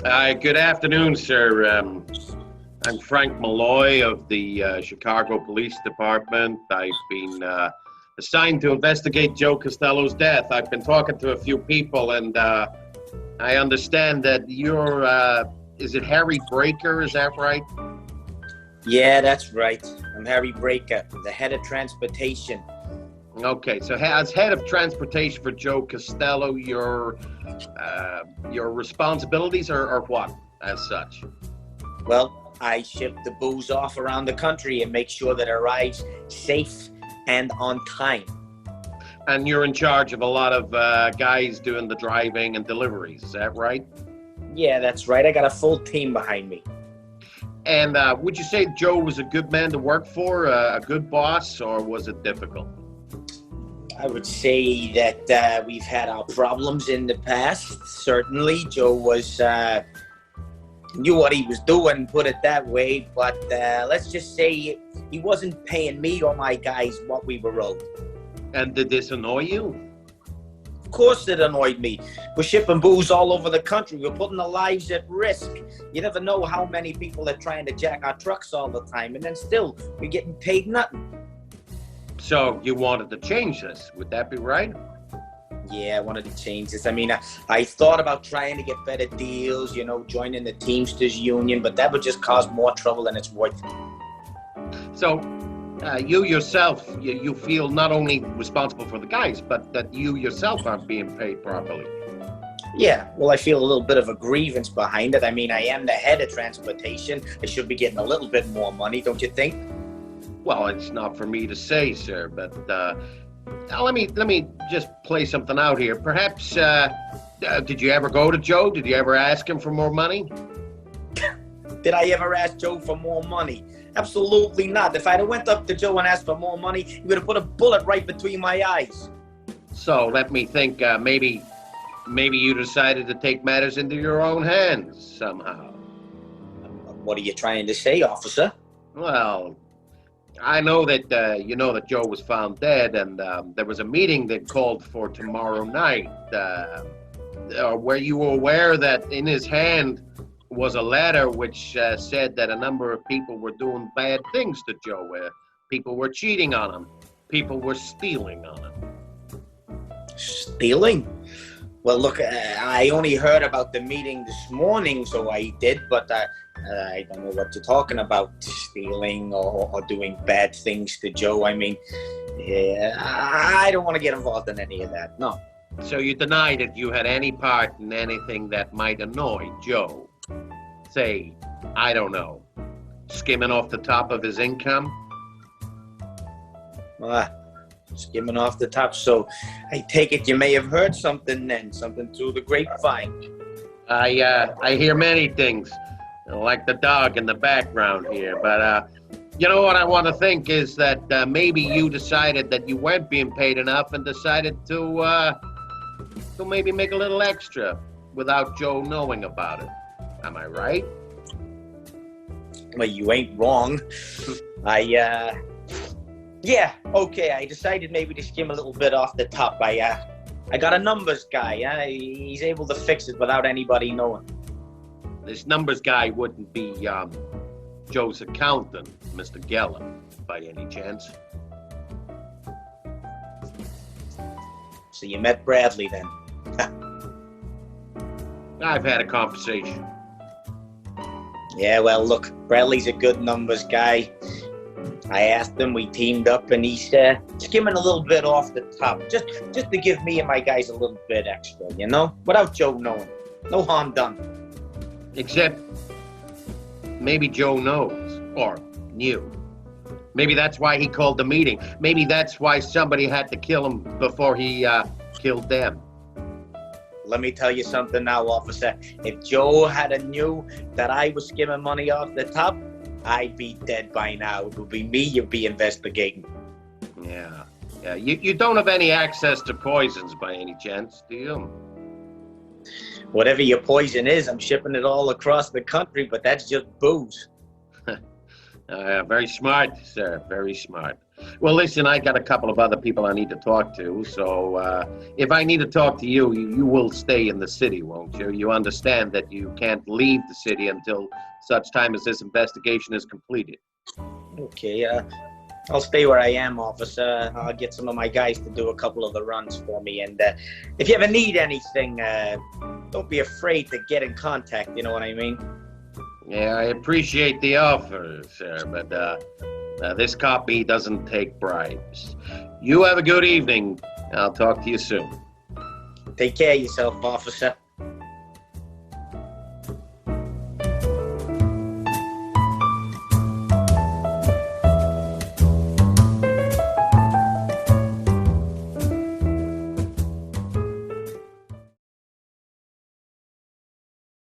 Good afternoon, sir. I'm Frank Malloy of the Chicago Police Department. I've been assigned to investigate Joe Costello's death. I've been talking to a few people, and I understand that is it Harry Breaker? Is that right? Yeah, that's right. I'm Harry Breaker, the head of transportation. Okay, so as head of transportation for Joe Costello, your responsibilities are what, as such? Well, I ship the booze off around the country and make sure that it arrives safe and on time. And you're in charge of a lot of guys doing the driving and deliveries, is that right? Yeah, that's right. I got a full team behind me. And would you say Joe was a good man to work for, a good boss, or was it difficult? I would say that we've had our problems in the past. Certainly, Joe knew what he was doing, put it that way. But let's just say he wasn't paying me or my guys what we were owed. And did this annoy you? Of course it annoyed me. We're shipping booze all over the country. We're putting our lives at risk. You never know how many people are trying to jack our trucks all the time, and then still we're getting paid nothing. So you wanted to change this, would that be right? Yeah, I wanted to change this. I mean, I thought about trying to get better deals, joining the Teamsters Union, but that would just cause more trouble than it's worth. So you yourself, you feel not only responsible for the guys, but that you yourself aren't being paid properly. Yeah, well, I feel a little bit of a grievance behind it. I mean, I am the head of transportation. I should be getting a little bit more money, don't you think? Well, it's not for me to say, sir, but now let me just play something out here. Perhaps, did you ever go to Joe? Did you ever ask him for more money? Did I ever ask Joe for more money? Absolutely not. If I'd have went up to Joe and asked for more money, he would have put a bullet right between my eyes. So let me think, maybe you decided to take matters into your own hands somehow. What are you trying to say, officer? Well, I know that you know that Joe was found dead, and there was a meeting that called for tomorrow night. Were you aware that in his hand was a letter which said that a number of people were doing bad things to Joe, where people were cheating on him, people were stealing on him? Stealing? Well, look, I only heard about the meeting this morning, so I did, but I don't know what you're talking about, stealing or doing bad things to Joe. I mean, I don't want to get involved in any of that, no. So you deny that you had any part in anything that might annoy Joe? Say, I don't know, skimming off the top of his income? Skimming off the top, so I take it you may have heard something then, something through the grapevine. I hear many things, like the dog in the background here, but you know what I want to think is that maybe you decided that you weren't being paid enough and decided to maybe make a little extra without Joe knowing about it. Am I right? Well, you ain't wrong. Yeah, okay, I decided maybe to skim a little bit off the top. I got a numbers guy. He's able to fix it without anybody knowing. This numbers guy wouldn't be Joe's accountant, Mr. Geller, by any chance? So you met Bradley then? I've had a conversation. Yeah, well, look, Bradley's a good numbers guy. I asked him, we teamed up, and he's skimming a little bit off the top, just to give me and my guys a little bit extra, without Joe knowing. No harm done. Except, maybe Joe knows, or knew. Maybe that's why he called the meeting. Maybe that's why somebody had to kill him before he killed them. Let me tell you something now, officer. If Joe had knew that I was skimming money off the top, I'd be dead by now. It would be me you'd be investigating. Yeah. You don't have any access to poisons by any chance, do you? Whatever your poison is, I'm shipping it all across the country, but that's just booze. Very smart, sir. Very smart. Well, listen, I got a couple of other people I need to talk to, so if I need to talk to you, you will stay in the city, won't you? You understand that you can't leave the city until such time as this investigation is completed. Okay, I'll stay where I am, officer. I'll get some of my guys to do a couple of the runs for me. And if you ever need anything, don't be afraid to get in contact. You know what I mean? Yeah, I appreciate the offer, sir, but this copy doesn't take bribes. You have a good evening. I'll talk to you soon. Take care of yourself, officer.